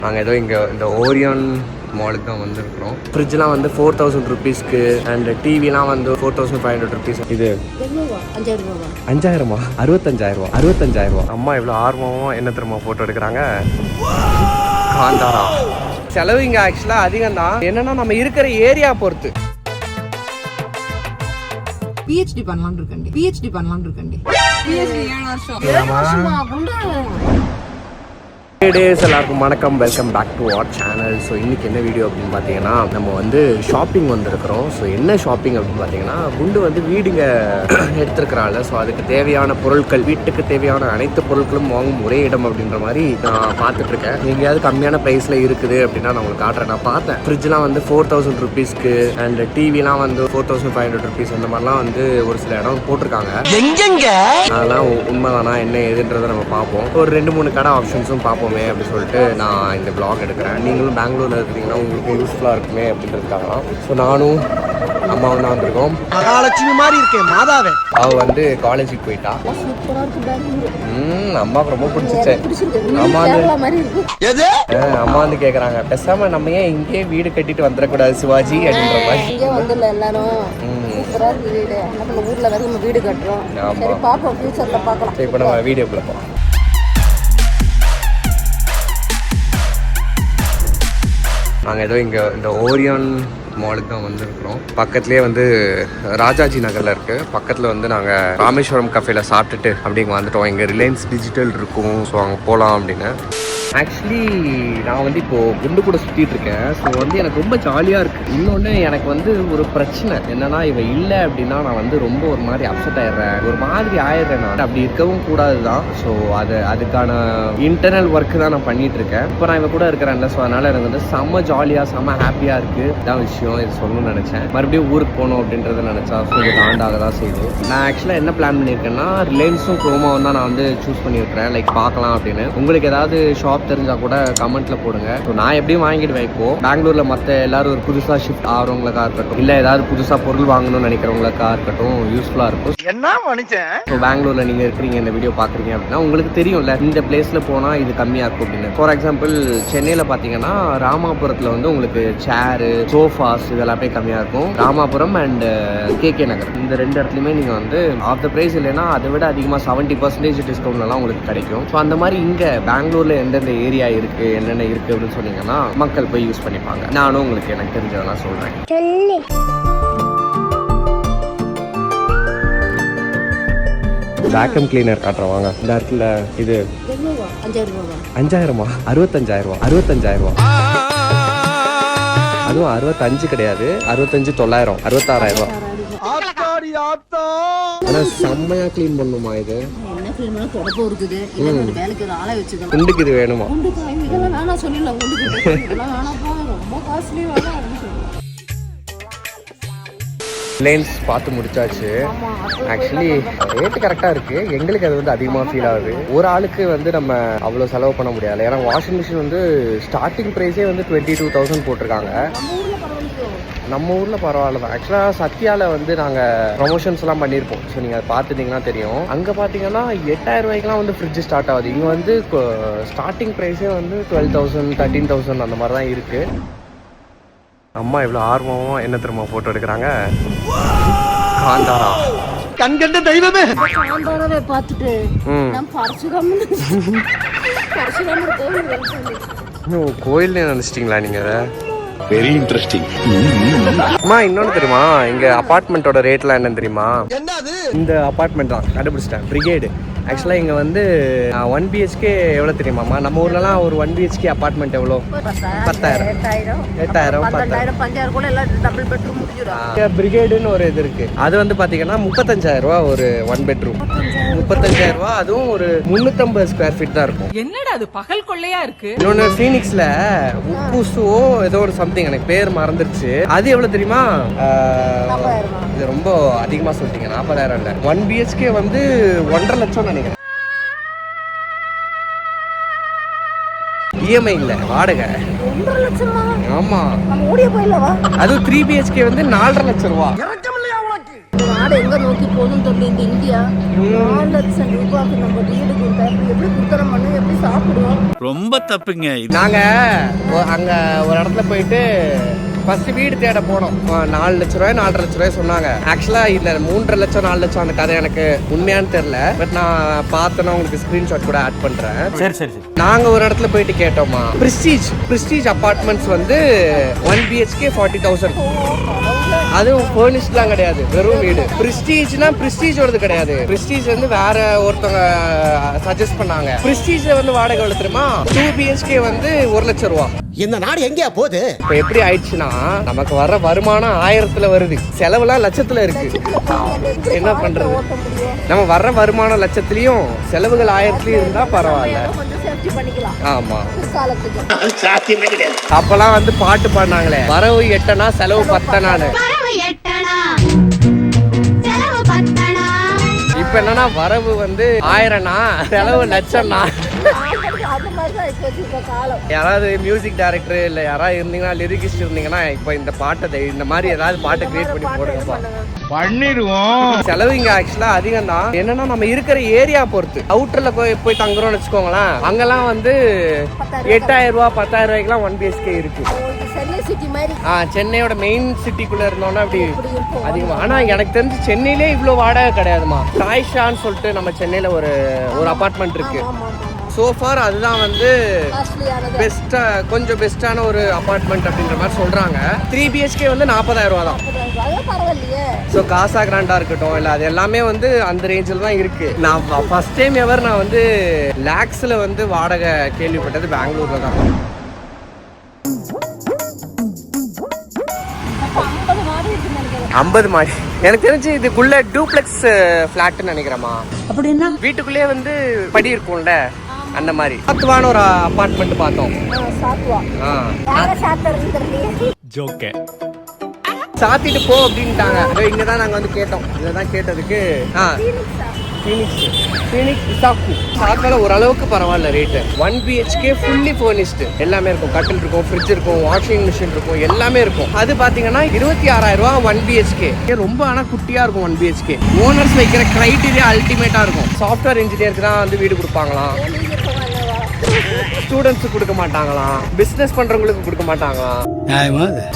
நாங்கள் ஏதோ இங்கே இந்த ஓரியன் மாலுக்கு தான் வந்திருக்கிறோம். ஃப்ரிட்ஜ்லாம் வந்து 4000 ருபீஸ்க்கு அண்ட் டிவிலாம் வந்து 4500 ருபீஸ். இது 5000 65,000 அம்மா எவ்வளோ ஆர்வமாக என்ன தெரியுமா ஃபோட்டோ எடுக்கிறாங்க. காந்தாரா செலவு இங்கே ஆக்சுவலாக அதிகம் தான். என்னன்னா நம்ம இருக்கிற ஏரியா பொறுத்து. பிஹெச்டி பண்ணலாம்னு இருக்கேன். பிஹெச்டி 7 வருஷம். எல்லாருக்கும் வணக்கம், welcome back to our channel. So இன்றைக்கி என்ன வீடியோ அப்படின்னு பார்த்தீங்கன்னா, நம்ம வந்து ஷாப்பிங் வந்திருக்கிறோம். ஸோ என்ன ஷாப்பிங் அப்படின்னு பார்த்தீங்கன்னா, குண்டு வந்து வீடுங்க எடுத்துருக்கிறாள். ஸோ அதுக்கு தேவையான பொருட்கள், வீட்டுக்கு தேவையான அனைத்து பொருட்களும் வாங்கும் ஒரே இடம் அப்படின்ற மாதிரி நான் பார்த்துட்ருக்கேன். எங்கேயாவது கம்மியான ப்ரைஸில் இருக்குது அப்படின்னா நான் உங்களுக்கு காட்டுறேன். நான் பார்த்தேன் ஃப்ரிட்ஜ்லாம் வந்து 4000 ருபீஸ்க்கு அண்ட் டிவிலாம் வந்து 4500 ருபீஸ் அந்த மாதிரிலாம் வந்து ஒரு சில இடம் போட்டிருக்காங்க. எங்கெங்க அதெல்லாம் உண்மைதானா என்ன ஏதுன்றதை நம்ம பார்ப்போம். ஒரு 2-3 கடை ஆப்ஷன்ஸும் பார்ப்போம் அப்படி சொல்லிட்டு நான் இந்த பிளாக் எடுக்கிறேன். நீங்களும் பெங்களூர்ல இருக்கிறீங்கன்னா உங்களுக்கு யூஸ்ஃபுல்லா இருக்குமே அப்படின்றதுக்காக. ஸோ நானும் அம்மாவும் தான் வந்திருக்கோம். மகாலட்சுமி மாதிரி இருக்கேன் மாதாவே. அவ வந்து காலேஜுக்கு போயிட்டா. அம்மாவுக்கு ரொம்ப பிடிச்சிச்சு. அம்மா வந்து கேக்குறாங்க, பேசாம நம்ம ஏன் இங்கேயே வீடு கட்டிட்டு வந்துடக்கூடாது சிவாஜி அப்படின்ற மாதிரி. இப்போ நம்ம வீடியோக்குள்ள போகலாம். நாங்கள் ஏதோ இங்கே இந்த ஓரியன் மாலுக்கு தான் வந்திருக்கிறோம். பக்கத்துலேயே வந்து ராஜாஜி நகரில் இருக்குது. பக்கத்தில் வந்து நாங்கள் ராமேஸ்வரம் கஃபேல சாப்பிட்டுட்டு அப்படி இங்கே வந்துட்டோம். இங்கே ரிலையன்ஸ் டிஜிட்டல் இருக்கும். ஸோ அங்கே போகலாம் அப்படின்னு. ஆக்சுவலி நான் வந்து இப்போது குண்டு கூட சுற்றிட்டு இருக்கேன். ஸோ வந்து எனக்கு ரொம்ப ஜாலியாக இருக்குது. இன்னொன்று எனக்கு வந்து ஒரு பிரச்சனை என்னன்னா, இவ இல்லை அப்படின்னா நான் வந்து ரொம்ப ஒரு மாதிரி அப்செட் ஆயிடுறேன், ஒரு மாதிரி ஆயிடுறேன். நான் அப்படி இருக்கவும் கூடாது தான். ஸோ அதுக்கான இன்டர்னல் ஒர்க்கு தான் நான் பண்ணிட்டு இருக்கேன். இப்போ நான் இவ கூட இருக்கிறேன்ல. ஸோ அதனால் எனக்கு வந்து செம்ம ஜாலியாக செம்ம ஹாப்பியாக இருக்குது. இதான் விஷயம். இது சொல்லணும்னு நினச்சேன். மறுபடியும் ஊருக்கு போகணும் அப்படின்றத நினச்சா ஸோ இது தாண்டாக தான் செய்யுது. நான் ஆக்சுவலாக என்ன பிளான் பண்ணியிருக்கேன்னா, ரிலையன்ஸும் குரோமாவும் தான் நான் வந்து சூஸ் பண்ணியிருக்கிறேன். லைக் பார்க்கலாம் அப்படின்னு. உங்களுக்கு ஏதாவது ஷாப் தெரிஞ்சா கூட கமெண்ட்ல போடுங்க. நான் எப்படியும் வாங்கிடுவேன். இப்போ பெங்களூர்ல மற்ற எல்லாரும் ஒரு புதுசா ஷிஃப்ட் ஆகிறவங்களுக்கா இருக்கட்டும், இல்ல ஏதாவது புதுசா பொருள் வாங்கணும்னு நினைக்கிறவங்களுக்கா இருக்கட்டும் யூஸ்ஃபுல்லா இருக்கும். என்ன மனுஷன் பெங்களூர்ல நீங்க இருக்கிறீங்க, இந்த வீடியோ பாக்குறீங்க அப்படின்னா உங்களுக்கு தெரியும்ல இந்த பிளேஸ்ல போனா இது கம்மியா இருக்கும் அப்படின்னு. ஃபார் எக்ஸாம்பிள் சென்னையில பாத்தீங்கன்னா ராமாபுரத்துல வந்து உங்களுக்கு சேரு, சோஃபாஸ் இதெல்லாமே கம்மியா இருக்கும். ராமாபுரம் அண்ட் கேகே நகர் இந்த 2 இடத்துலயுமே நீங்க வந்து ஆஃப் த பிரைஸ் இல்லைன்னா அதை விட அதிகமா 70% டிஸ்கவுண்ட்ல எல்லாம் உங்களுக்கு கிடைக்கும். ஸோ அந்த மாதிரி இங்க பெங்களூர்ல எந்தெந்த ஏரியா இருக்கு, என்னென்ன இருக்கு அப்படின்னு சொன்னீங்கன்னா மக்கள் போய் யூஸ் பண்ணிப்பாங்க. நானும் உங்களுக்கு எனக்கு தெரிஞ்சதெல்லாம் சொல்றேன். வேக்கம் கிளீனர் காட்டுறேன் வாங்க. இந்த இடத்துல இது 5000 65,000 அதுவும் 65 கிடையாது, 65,900 66,000. ஆனா செம்மையா கிளீன் பண்ணுமா இது? குண்டுக்கு இது வேணுமா? ரிலையன்ஸ் பார்த்து முடிச்சாச்சு. ஆக்சுவலி ரேட்டு கரெக்டாக இருக்குது. எங்களுக்கு அது வந்து அதிகமாக ஃபீல் ஆகுது. ஒரு ஆளுக்கு வந்து நம்ம அவ்வளோ செலவு பண்ண முடியாது. ஏன்னா வாஷிங் மிஷின் வந்து ஸ்டார்டிங் ப்ரைஸே வந்து 22,000 போட்டிருக்காங்க. நம்ம ஊரில் பரவாயில்ல தான். ஆக்சுவலாக சத்யாவில் வந்து நாங்கள் ப்ரொமோஷன்ஸ்லாம் பண்ணியிருப்போம். ஸோ நீங்கள் அதை பார்த்துட்டிங்கன்னா தெரியும். அங்கே பார்த்தீங்கன்னா 8,000 ரூபாய்க்குலாம் வந்து ஃப்ரிட்ஜ் ஸ்டார்ட் ஆகுது. இங்கே வந்து ஸ்டார்டிங் ப்ரைஸே வந்து 12,000 13,000 அந்த மாதிரி தான் இருக்குது. அம்மா எவ்வளோ ஆர்வமாக என்ன தெரியுமா ஃபோட்டோ எடுக்கிறாங்க. காந்தாரா கண்கண்ட தெய்வமே. காந்தாராவை பார்த்துட்டு கோயில்னு நினச்சிட்டிங்களா நீங்கள்? Very interesting. அம்மா இன்னொன்று தெரியுமா, இங்கே அப்பார்ட்மெண்ட்டோட ரேட்லாம் என்னன்னு தெரியுமா? இந்த அப்பார்ட்மெண்ட் தான் கண்டுபிடிச்சிட்டேன், பிரிகேடு. ஆக்சுவலாக இங்கே வந்து 1 BHK எவ்வளோ தெரியுமாம்மா? நம்ம ஊர்லலாம் ஒரு 1 BHK அப்பார்ட்மெண்ட் எவ்வளோ? 10,000 8,000 பிரிகேடுன்னு ஒரு இது இருக்கு. அது வந்து பார்த்தீங்கன்னா 35,000 ரூபா ஒரு 1 பெட்ரூம். 35,000 ரூபா. அதுவும் ஒரு 350 ஸ்கொயர் ஃபீட் தான் இருக்கும். என்னடா அது பகல் கொள்ளையா இருக்கு. இன்னொன்று ஃபீனிக்ஸ்ல உப்புசோ ஏதோ ஒரு சம்திங் எனக்கு பேர் மறந்துருச்சு. அது எவ்வளோ தெரியுமா? இது ரொம்ப அதிகமாக சொல்லிட்டீங்க. 40,000 இல்லை, 1 BHK வந்து 1.5 லட்சம் நினைக்கிறேன். இஎம்ஐ இல்லை, வாடகை. ஆமா, அது 3 BHK வந்து 4.5 லட்சம் ரூபா. நாடு எங்க நோக்கி போகணும்னு சொல்லி இந்த இந்தியா 4 லட்சம் ரூபாய்க்கு நம்ம வீடு கொடுத்தா எப்படி குத்தரம் பண்ணி எப்படி சாப்பிடுவோம்? ரொம்ப தப்புங்க. நாங்க அங்க ஒரு இடத்துல போயிட்டு ஃபர்ஸ்ட் வீடு தேட போனோம். 4 லட்ச ரூபாய் 4.5 லட்ச ரூபாய் சொன்னாங்க. ஆக்சுவலா இந்த 3.5 லட்சம் 4 லட்சம் அந்த கதை எனக்கு உண்மையானு தெரியல. பட் நான் பார்த்தேன்னா உங்களுக்கு ஸ்கிரீன்ஷாட் கூட ஆட் பண்றேன். சரி சரி சரி. நாங்க ஒரு இடத்துல போயிட்டு கேட்டோமா, பிரஸ்டீஜ் அபார்ட்மெண்ட்ஸ் வந்து 1 BHK 40,000. அதுவும் ஃபர்னிஷ்லாம் கிடையாது, வெறும் வீடு. பிரஸ்டீஜோடது கிடையாது. பிரஸ்டீஜ் வந்து வேற ஒருத்தவங்க சஜஸ்ட் பண்ணாங்க. பிரஸ்டீஜ்ல வந்து வாடகை எவ்வளவு தெரியுமா? 2 BHK வந்து 1 லட்சம் ரூபா. இந்த நாடு எங்கேயா போகுது? இப்ப எப்படி ஆயிடுச்சுன்னா, நமக்கு வர வருமானம் 1000த்துல வருது, செலவுலாம் லட்சத்துல இருக்கு. என்ன பண்றது? நம்ம வர்ற வருமானம் லட்சத்துலயும் செலவுகள் 1000த்துலயும் இருந்தா பரவாயில்ல. கொஞ்சம் சேஃப்டி பண்ணிக்கலாம் ஆமா. காலத்துக்கு சாத்தியமே கிடையாது. அப்பெல்லாம் வந்து பாட்டு பாடினாங்களே, வரவு 8 செலவு 10. இப்ப என்னன்னா வரவு வந்து 1000 செலவு லட்சம். அந்த மாதிரி தான் இப்போ வச்சிருக்க காலம். யாராவது மியூசிக் டைரக்டர் இல்ல யாராவது இருந்தீங்கன்னா, லிரிகிஸ்ட் இருந்தீங்கன்னா, இப்போ இந்த பாட்டை இந்த மாதிரி ஏதாவது பாட்டை கிரியேட் பண்ணி போடுங்கப்பா. பண்ணிடுவோம். செலவு இங்க ஆக்சுவலா அதிகம் தான். என்னன்னா நம்ம இருக்கிற ஏரியா பொறுத்து. அவுட்டர்ல போய் தங்குறோம்னு வச்சுக்கோங்களேன், அங்கெல்லாம் வந்து 8,000 ரூபாய் 10,000 ரூபாய்க்குலாம் 1 BHK இருக்கு. சென்னை சிட்டி மாதிரி சென்னையோட மெயின் சிட்டிக்குள்ள இருந்தோம்னா அப்படி அதிகமா. ஆனா எனக்கு தெரிஞ்சு சென்னையிலே இவ்வளவு வாடகை கிடையாதுமா. தாய்ஷான்னு சொல்லிட்டு நம்ம சென்னையில ஒரு அபார்ட்மெண்ட் இருக்கு. சோஃபார் அதுதான் வந்து கொஞ்சம் பெஸ்டான ஒரு அபார்ட்மெண்ட் அப்படின்ற மாதிரி சொல்றாங்க. 3 BHK வந்து 40,000 ரூபா தான். பரவாயில்லையே. ஸோ காசா கிராண்டா இருக்கட்டும், இல்லை அது எல்லாமே வந்து அந்த ரேஞ்சில் தான் இருக்கு. நான் ஃபர்ஸ்ட் டைம் எவர் நான் வந்து லேக்ஸ்ல வந்து வாடகை கேள்விப்பட்டது பெங்களூர்ல தான். 50 மாடி. எனக்கு தெரிஞ்சு இதுக்குள்ள டூப்ளெக்ஸ் ஃபிளாட்னு நினைக்கிறேமா. அப்படின்னா வீட்டுக்குள்ளே வந்து படி இருக்கும்ல, அந்த மாதிரி சாத்துவான ஒரு அபார்ட்மெண்ட் பார்த்தோம். ஜோக்கே. சாத்திட்டு போ அப்படின்ட்டாங்க. இங்கதான் நாங்க வந்து கேட்டோம். இததான் கேட்டதுக்கு சாத்தால ஓரளவுக்கு பரவாயில்ல ரேட்டு. 1 BHK ஃபுல்லி ஃபர்னிஷ்டு, எல்லாமே இருக்கும். கட்டில் இருக்கும், ஃப்ரிட்ஜ் இருக்கும், வாஷிங் மிஷின் இருக்கும், எல்லாமே இருக்கும். அது பாத்தீங்கன்னா 26,000 ரூபா 1 BHK. ரொம்ப ஆனா குட்டியா இருக்கும் 1 BHK. ஓனர்ஸ் வைக்கிற கிரைட்டீரியா அல்டிமேட்டா இருக்கும். சாஃப்ட்வேர் இன்ஜினியருக்கு தான் வந்து வீடு கொடுப்பாங்களாம், ஸ்டூடெண்ட்ஸுக்கு கொடுக்க மாட்டாங்களாம், பிசினஸ் பண்றவங்களுக்கு கொடுக்க மாட்டாங்களாம்,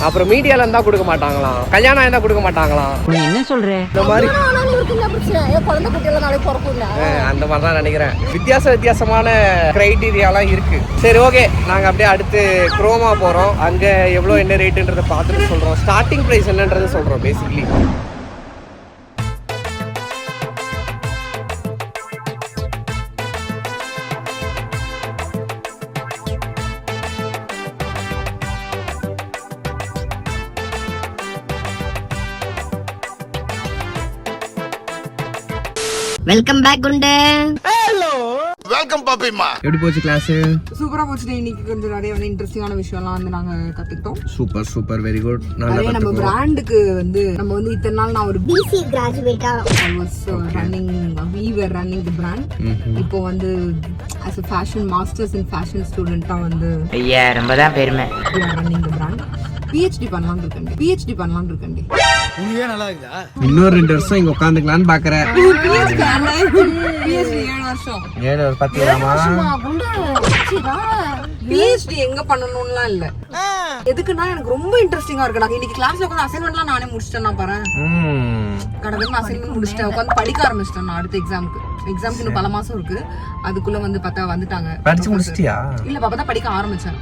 அப்புறம் மீடியால இருந்தா கொடுக்க மாட்டாங்களாம், கல்யாணம் இருந்தா கொடுக்க மாட்டாங்களாம். என்ன சொல்ற? இந்த மாதிரி குழந்தை குட்டியெல்லாம் நாளைக்கு பிறக்கும். அந்த மாதிரி தான் நினைக்கிறேன். வித்தியாசமான கிரைட்டீரியாலாம் இருக்கு. சரி ஓகே, நாங்க அப்படியே அடுத்து குரோமா போறோம். அங்க எவ்வளவு என்ன ரேட்டுன்றதை பார்த்துட்டு சொல்றோம். ஸ்டார்டிங் பிரைஸ் என்னன்றது சொல்றோம் பேசிக்கலி. வெல்கம் பேக் குண்டு. ஹலோ, வெல்கம் பாப்பிமா. எப்படி போச்சு கிளாஸ்? சூப்பரா போச்சு. இன்னைக்கு கொஞ்சம் நிறைய வந்து இன்ட்ரெஸ்டிங்கான விஷயம்லாம் வந்து நாங்க கத்துக்கிட்டோம். Super very good. நிறைய நம்ம பிராண்டுக்கு வந்து நம்ம வந்து இத்தனை நாள் நான் ஒரு பிசி கிராஜுவேட்டா running we were running the brand. இப்போ வந்து as a fashion masters in fashion student வந்து ஐயா ரொம்ப தான் பெருமை. we are running the brand. PhD பண்ணலாம்னு இருக்கேன். உண்மையா நல்லா இருக்குதா? இன்னொரு 2 வருஷம் இங்க உட்காந்துக்கலாம்னு பாக்குறேன். PhD 7 வருஷம். 7 10 PhD எங்க பண்ணணும்லாம் இல்ல. எதுக்குன்னா எனக்கு ரொம்ப இன்ட்ரெஸ்டிங்கா இருக்கு. நான் இன்னைக்கு கிளாஸ்ல உட்காந்து அசைன்மெண்ட்லாம் நானே முடிச்சிட்டேன். நான் பாறேன் கடவுள் அசைன்மெண்ட் முடிச்சிட்டேன். உட்காந்து படிக்க ஆரம்பிச்சிட்டேன். நான் அடுத்த எக்ஸாமுக்கு இன்னும் பல மாசம் இருக்கு. அதுக்குள்ள வந்து பார்த்தா வந்துட்டாங்க. படிச்சு முடிச்சிட்டியா? இல்ல பாப்பா தான் படிக்க ஆரம்பிச்சேன்.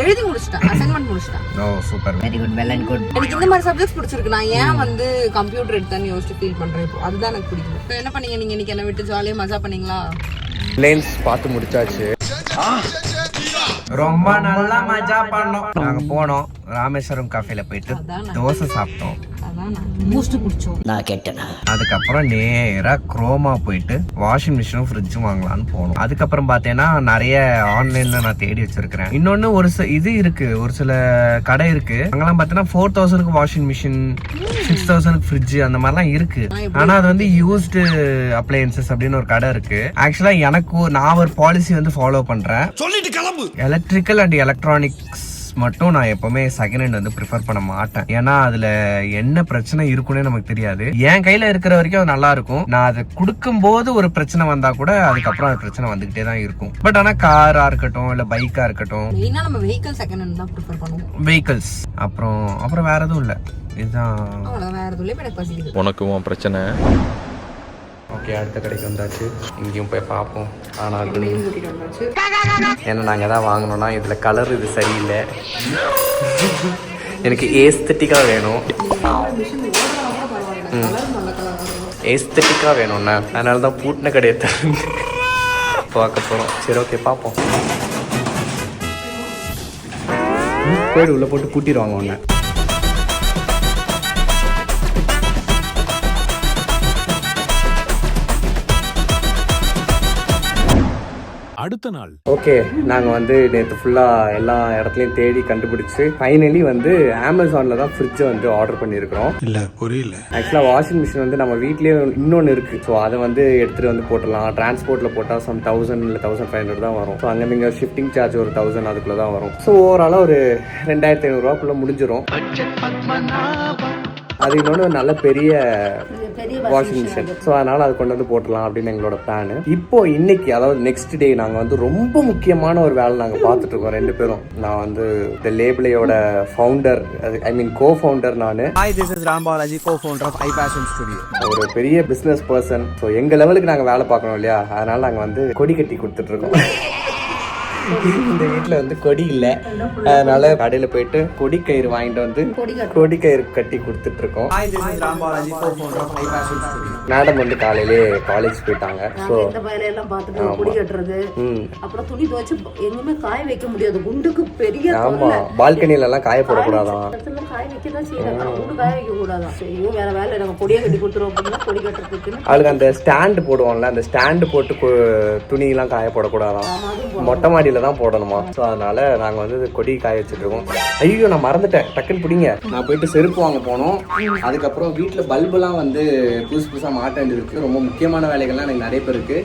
எழுதி முடிச்சிட்டேன். அசைன்மெண்ட் முடிச்சிட்டேன். Oh super very good, well and good. எனக்கு இந்த மாதிரி சப்ஜெக்ட்ஸ் பிடிச்சிருக்கு. நான் ஏன் வந்து கம்ப்யூட்டர் எடுத்தேன்னு யோசிச்சு ஃபீல் பண்றேன். இப்போ அதுதான் எனக்கு பிடிக்கும். இப்போ என்ன பண்ணீங்க நீங்க? இன்னைக்கு என்ன விட்டு ஜாலியா மஜா பண்ணீங்களா? லேன்ஸ் பார்த்து முடிச்சாச்சு. ரொம்ப நல்லா மஜா பண்ணோம். நாங்க போனோம் ராமேஸ்வரம் கஃபேல போயிட்டு தோசை சாப்பிட்டோம். பூஸ்ட் குடிச்சோம். நான் கேட்டேனா? அதுக்கப்புறம் நேரா குரோமா போயிட்டு வாஷிங் மிஷினும் ஃப்ரிட்ஜும் வாங்கலாம்னு போனோம். அதுக்கப்புறம் பார்த்தேன்னா நிறைய ஆன்லைன்ல நான் தேடி வச்சிருக்கிறேன். இன்னொன்னு ஒரு இது இருக்கு, ஒரு சில கடை இருக்கு. அங்கெல்லாம் பார்த்தீங்கன்னா 4,000க்கு வாஷிங் மிஷின், 6,000க்கு ஃப்ரிட்ஜ், அந்த மாதிரிலாம் இருக்கு. ஆனா அது வந்து யூஸ்டு அப்ளையன்சஸ் அப்படின்னு ஒரு கடை இருக்கு. ஆக்சுவலா நான் ஒரு பாலிசி வந்து ஃபாலோ பண்றேன். சொல்லிட்டு கிளம்பு. எலக்ட்ரிக்கல் அண்ட் எலக்ட்ரானிக்ஸ் மட்டும் நான் எப்பவுமே செகண்ட் ஹேண்ட் வந்து ப்ரிஃபர் பண்ண மாட்டேன். ஏன்னா அதுல என்ன பிரச்சனை இருக்குன்னே நமக்கு தெரியாது. என் கையில இருக்கிற வரைக்கும் அது நல்லா இருக்கும். நான் அதை கொடுக்கும் போது ஒரு பிரச்சனை வந்தா கூட அதுக்கப்புறம் அது பிரச்சனை வந்துகிட்டே தான் இருக்கும். பட் ஆனா காரா இருக்கட்டும் இல்ல பைக்கா இருக்கட்டும், மெயினா நம்ம வெஹிக்கிள் செகண்ட் ஹேண்ட் தான் ப்ரிஃபர் பண்ணுவோம். வெஹிக்கிள்ஸ் அப்புறம் வேற எதுவும் இல்லை. இதுதான் அவ்வளவுதான், வேற எதுவும் எனக்கு பசிக்குது. உனக்கு உன் பிரச்சனை. ஓகே, அடுத்த கடைக்கு வந்தாச்சு. இங்கேயும் போய் பார்ப்போம். ஆனால் கூட்டிட்டு வந்தாச்சு. ஏன்னா நாங்கள் தான் வாங்கினோம்னா இதில் கலர் இது சரியில்லை. எனக்கு ஏஸ்தட்டிக்காக வேணும், ஏஸ்தட்டிக்காக வேணும்ண்ணா. அதனால தான் பூட்டின கடையை திறந்து பார்க்க போகிறோம். சரி, ஓகே, பார்ப்போம். போய்டு உள்ளே போட்டு பூட்டிடுவாங்க ஒன்று. அடுத்த நாள் ஓகே, நாங்கள் வந்து நேற்று ஃபுல்லாக எல்லா இடத்துலையும் தேடி கண்டுபிடிச்சி ஃபைனலி வந்து அமேசானில் தான் ஃப்ரிட்ஜை வந்து ஆர்டர் பண்ணியிருக்கிறோம். இல்ல புரியல. ஆக்சுவலாக வாஷிங் மிஷின் வந்து நம்ம வீட்லேயே இன்னொன்று இருக்குது. ஸோ அதை வந்து எடுத்துகிட்டு வந்து போட்டுடலாம். டிரான்ஸ்போர்ட்டில் போட்டால் சம் 1000 இல்லை 1500 தான் வரும். ஸோ அங்கே நீங்கள் ஷிஃப்டிங் சார்ஜ் ஒரு 1000 அதுக்குள்ளே தான் வரும். ஸோ ஓவராலாக ஒரு 2500 முடிஞ்சிடும். அது இன்னொன்று நல்ல பெரிய வாஷிங் மிஷின். ஸோ அதனால் அது கொண்டு வந்து போட்டுடலாம் அப்படின்னு எங்களோட பிளான். இப்போ இன்னைக்கு, அதாவது நெக்ஸ்ட் டே, நாங்கள் வந்து ரொம்ப முக்கியமான ஒரு வேலை நாங்கள் பார்த்துட்டு இருக்கோம் 2 பேரும். நான் வந்து இந்த லேபிளையோட ஃபவுண்டர், ஐ மீன் கோ ஃபவுண்டர் நான். Hi, this is Ram Balaji, co-founder of iPassion Studio. ஒரு பெரிய பிஸ்னஸ் பர்சன். ஸோ எங்கள் லெவலுக்கு நாங்கள் வேலை பார்க்கணும் இல்லையா, அதனால நாங்கள் வந்து கொடி கட்டி கொடுத்துட்ருக்கோம். இந்த வீட்டில் வந்து கொடி இல்லை, அதனால கடையில் போயிட்டு கொடி கயிறு வாங்கிட்டு வந்து கொடி கயிறு கட்டி கொடுத்துட்டு இருக்கோம். Hi, this is Ram Balaji, co-founder of iPassion Studio. Madam வந்து காலையிலே காலேஜ் போயிட்டாங்க. ஸோ இந்த வேலையெல்லாம் பார்த்துட்டு குடி கட்டுறது, அப்புறம் துணி துவைச்சு எங்குமே காய வைக்க முடியாது. குண்டுக்கு பெரிய ஆமா, பால்கனில எல்லாம் காய போடக்கூடாதான். இடத்துல காய வைக்கதான் செய்யறாங்க, குண்டு காய வைக்க கூடாதான். ஐயோ, வேற வேலை, நாங்க கொடியை கட்டி கொடுத்துருவோம் அப்படின்னா கொடி கட்டுறதுக்குன்னு அவளுக்கு அந்த ஸ்டாண்டு போடுவோம்ல, அந்த ஸ்டாண்டு போட்டு துணி எல்லாம் காய போடக்கூடாதான், மொட்டை மாடியில தான் போடணுமா. ஸோ அதனால நாங்கள் வந்து கொடி காய வச்சுட்டு இருக்கோம். ஐயோ, நான் மறந்துட்டேன், டக்குன்னு பிடிங்க. நான் போயிட்டு செருப்பு வாங்க போனோம். அதுக்கப்புறம் வீட்டில் பல்புலாம் வந்து புதுசாக மாட்ட வேண்டியது இருக்கு. ரொம்ப முக்கியமான வேலைகள்லாம் எனக்கு நிறைய பேர் இருக்கு.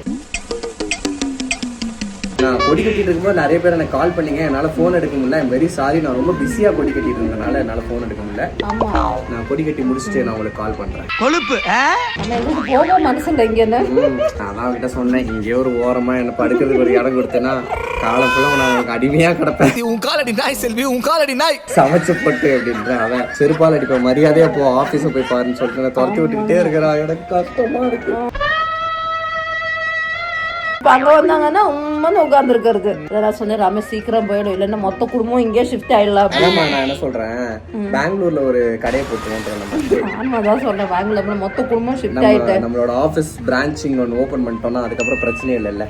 நான் கொடி கட்டிட்டு இருக்கும்போது நிறைய பேர் எனக்கு கால் பண்ணீங்க. என்னால் ஃபோன் எடுக்க முடியல. I'm very sorry. நான் ரொம்ப பிஸியாக கொடி கட்டிட்டு இருந்ததுனால என்னால் ஃபோன் எடுக்க முடியல. நான் கொடி கட்டி முடிச்சுட்டு நான் உங்களுக்கு கால் பண்ணுறேன். கொழுப்பு போக மனுஷன் இங்க என்ன நான் தான் அவகிட்ட சொன்னேன், இங்கே ஒரு ஓரமாக என்ன படுக்கிறதுக்கு ஒரு இடம் கொடுத்தேன்னா காலம் ஃபுல்லாக நான் எனக்கு அடிமையாக கிடப்பேன். உன் காலடி நாய் செல்வி, உன் காலடி நாய் சமைச்சு போட்டு அப்படின்றேன். அவன் செருப்பால் அடிப்பேன், மரியாதையா போ, ஆஃபீஸை போய் பாருன்னு சொல்லிட்டு நான் துரத்தி விட்டுக்கிட்டே இருக்கிறா. எனக்கு கஷ்டமா இருக்கு. அங்க வந்தாங்கன்னா உண்மைன்னு உட்கார்ந்து இருக்கிறது. நான் சொன்னேன், ரமேஷ் சீக்கிரம் போயிடும், இல்லைன்னா மொத்த குடும்பம் இங்கே ஷிஃப்ட் ஆயிடலாம். ஆமா, நான் என்ன சொல்றேன், பெங்களூர்ல ஒரு கடையை போட்டுருவோம். ஆமா, தான் சொல்றேன், பெங்களூர்ல மொத்த குடும்பம் ஷிஃப்ட் ஆயிட்டு நம்மளோட ஆஃபீஸ் பிரான்ச்சிங் ஒன்று ஓப்பன் பண்ணிட்டோம்னா அதுக்கப்புறம் பிரச்சனையே இல்லைல்ல.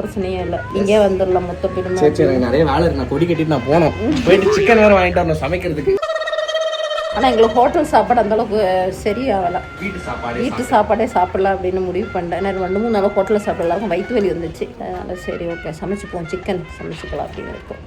பிரச்சனையே இல்லை, இங்கே வந்துடலாம் மொத்த குடும்பம். சரி, எனக்கு நிறைய வேலை இருக்கு. நான் கொடி கட்டிட்டு நான் போனோம். போயிட்டு சிக்கன் வேற வாங்கிட்டு வரணும் சமைக்கிறதுக்கு. ஆனால் எங்களுக்கு ஹோட்டல் சாப்பாடு அந்த அளவுக்கு சரியாகல. வீட்டு சாப்பாடே சாப்பிடலாம் அப்படின்னு முடிவு பண்ணிட்டேன். நான் 2-3 நாள் ஹோட்டலில் சாப்பிடலாம், வயிற்று வலி வந்துச்சு. அதனால் சரி, ஓகே, சமைச்சுப்போம், சிக்கன் சமைச்சுக்கலாம் அப்படின்னு இருக்கும்.